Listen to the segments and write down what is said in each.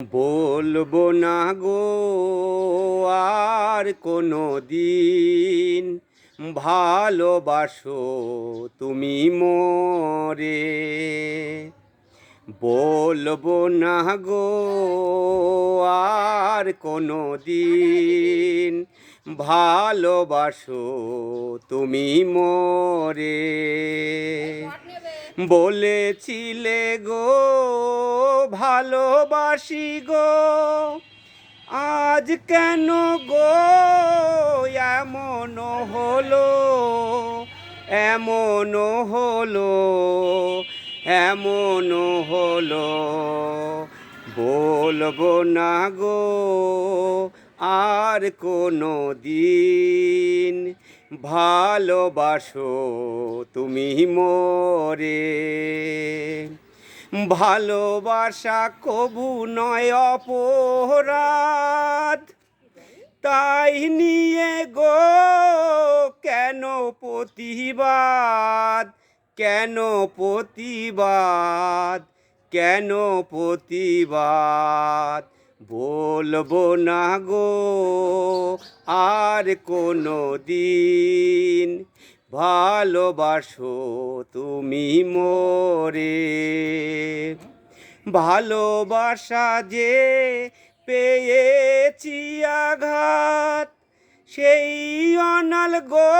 বলবো না গো আর কোনো দিন, ভালোবাসো তুমি মোরে। বলবো না গো আর কোনো দিন, ভালোবাসো তুমি মোরে। বলেছিলে গো ভালোবাসি গো, আজ কেন গো এমন হলো, এমন হলো, এমন হলো। বলবো না গো আর কোনো দিন, ভালোবাসো তুমি মোরে। ভালোবাসা কবু নয় অপরাধ, তাই নিয়ে গো কেন প্রতিবাদ, কেন প্রতিবাদ, কেন প্রতিবাদ। বলবো না গো আর কোনো দিন, ভালোবাসো তুমি মোরে। ভালোবাসা যে পেয়েছি আঘাত, সেই অনাল গো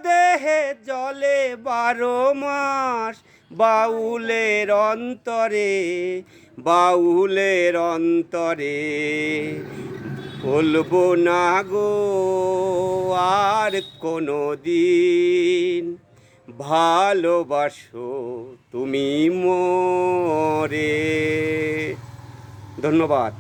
দেহে জলে 12 মাস। বাউলের অন্তরে, বাউলের অন্তরে। বলবো না গো আর কোনো দিন, ভালোবাসো তুমি মোরে। ধন্যবাদ।